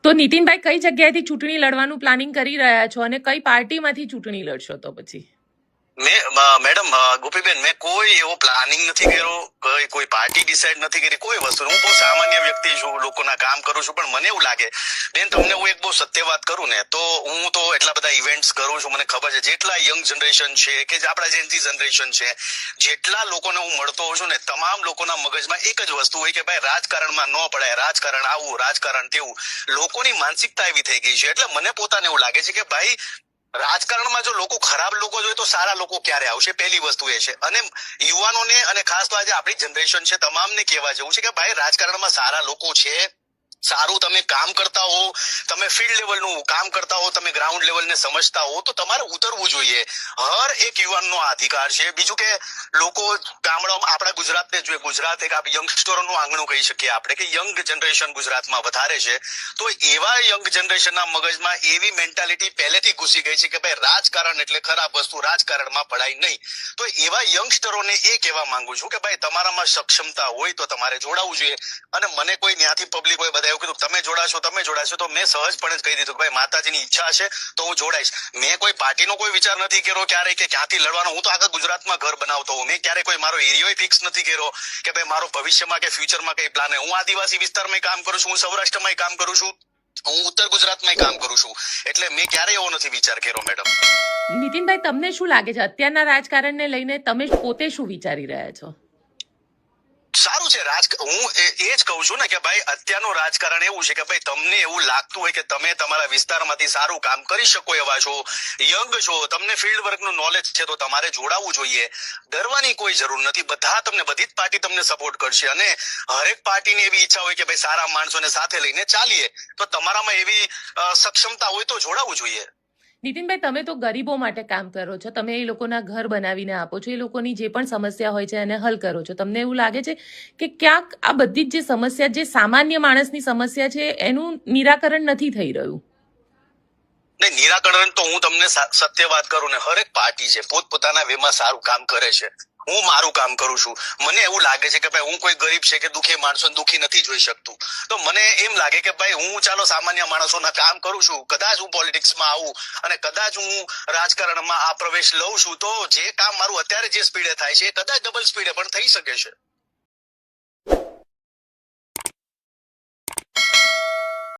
તો નીતિનભાઈ કઈ જગ્યાએથી ચૂંટણી લડવાનું પ્લાનિંગ કરી રહ્યા છો અને કઈ પાર્ટીમાંથી ચૂંટણી લડશો તો પછી? મેડમ ગોપીબેન, મેં કોઈ એવો પ્લાનિંગ નથી કર્યો, કોઈ પાર્ટી ડિસાઈડ નથી કરી, કોઈ વસ્તુ. હું બહુ સામાન્ય વ્યક્તિ છું, લોકોના કામ કરું છું. પણ મને એવું લાગે બેન, તમને હું એક બહુ સત્ય વાત કરું ને, તો હું તો એટલા બધા ઇવેન્ટ્સ કરું છું, મને ખબર છે જેટલા યંગ જનરેશન છે કે આપણા જેન્ઝી જનરેશન છે, જેટલા લોકોને હું મળતો હોઉં છું ને, તમામ લોકોના મગજમાં એક જ વસ્તુ હોય કે ભાઈ રાજકારણમાં ન પડાય, રાજકારણ આવું, રાજકારણ તેવું. લોકોની માનસિકતા એવી થઈ ગઈ છે. એટલે મને પોતાને એવું લાગે છે કે ભાઈ, રાજકારણમાં જો લોકો ખરાબ લોકો જોઈએ તો સારા લોકો ક્યારે આવશે? પહેલી વસ્તુ એ છે. અને યુવાનોને અને ખાસ તો આજે આપણી જનરેશન છે, તમામને કહેવા જેવું છે કે ભાઈ, રાજકારણમાં સારા લોકો છે. સારું તમે કામ કરતા હો, તમે ફિલ્ડ લેવલનું કામ કરતા હો, તમે ગ્રાઉન્ડ લેવલને સમજતા હો, તો તમારે ઉતરવું જોઈએ. હર એક યુવાનનો અધિકાર છે. બીજું કે લોકો ગામડામાં, આપણા ગુજરાતને જોઈએ, ગુજરાત એક યંગસ્ટરોનું આંગણું કહી શકીએ આપણે, કે યંગ જનરેશન ગુજરાતમાં વધારે છે. તો એવા યંગ જનરેશનના મગજમાં એવી મેન્ટાલિટી પહેલેથી ઘૂસી ગઈ છે કે ભાઈ, રાજકારણ એટલે ખરાબ વસ્તુ, રાજકારણમાં પડાય નહીં. તો એવા યંગસ્ટરોને એ કહેવા માંગુ છું કે ભાઈ, તમારામાં સક્ષમતા હોય તો તમારે જોડાવવું જોઈએ. અને મને કોઈ ત્યાંથી પબ્લિક હોય બધા એવું કીધું તમે જોડાશો, તો મેં સહજપણે જ કહી દીધું કે ભાઈ, માતાજીની ઈચ્છા હશે તો હું જોડાઈશ. મેં કોઈ પાર્ટીનો કોઈ વિચાર નથી કર્યો ક્યારે કે ક્યાંથી લડવાનો. હું તો આખા ગુજરાતમાં ઘર બનાવતો હોઉં. મેં ક્યારે કોઈ મારો એરિયો ફિક્સ નથી કર્યો કે ભાઈ મારો ભવિષ્યમાં કે ફ્યુચરમાં કઈ પ્લાન. હું આદિવાસી વિસ્તારમાં કામ કરું છું, હું સૌરાષ્ટ્રમાં કામ કરું છું, હું ઉત્તર ગુજરાતમાં કામ કરું છું. એટલે મેં ક્યારે એવો નથી વિચાર કર્યો મેડમ. નીતિનભાઈ, તમને શું લાગે છે અત્યારના રાજકારણને લઈને? તમે પોતે શું વિચારી રહ્યા છો? સારું છે હું એ જ કહું છું ને કે ભાઈ, અત્યારનું રાજકારણ એવું છે કે ભાઈ, તમને એવું લાગતું હોય કે તમે તમારા વિસ્તારમાંથી સારું કામ કરી શકો એવા છો, યંગ છો, તમને ફિલ્ડ વર્કનું નોલેજ છે, તો તમારે જોડાવવું જોઈએ. ડરવાની કોઈ જરૂર નથી. બધી જ પાર્ટી તમને સપોર્ટ કરશે. અને હરેક પાર્ટીની એવી ઈચ્છા હોય કે ભાઈ, સારા માણસોને સાથે લઈને ચાલીએ. તો તમારામાં એવી સક્ષમતા હોય તો જોડાવવું જોઈએ. નીતિનભાઈ, તમે તો ગરીબો માટે કામ કરો છો, તમે એ લોકોના ઘર બનાવીને આપો છો, એ લોકોની જે પણ સમસ્યા હોય છે એને હલ કરો છો. તમને એવું લાગે છે કે ક્યાંક આ બધી જ જે સમસ્યા, જે સામાન્ય માણસની સમસ્યા છે, એનું નિરાકરણ નથી થઈ રહ્યું? નહીં, નિરાકરણ તો હું તમને સત્ય વાત કરું ને, હરેક પાર્ટી છે પોતપોતાના વેમાં સારું કામ કરે છે. હું મારું કામ કરું છું. મને એવું લાગે છે કે ભાઈ, હું કોઈ ગરીબ છે કે દુઃખી માણસો દુઃખી નથી જોઈ શકતું. તો મને એમ લાગે કે ભાઈ, હું ચાલો સામાન્ય માણસોના કામ કરું છું. કદાચ હું પોલિટિક્સમાં આવું અને કદાચ હું રાજકારણમાં આ પ્રવેશ લઉં છું, તો જે કામ મારું અત્યારે જે સ્પીડે થાય છે એ કદાચ ડબલ સ્પીડે પણ થઈ શકે છે.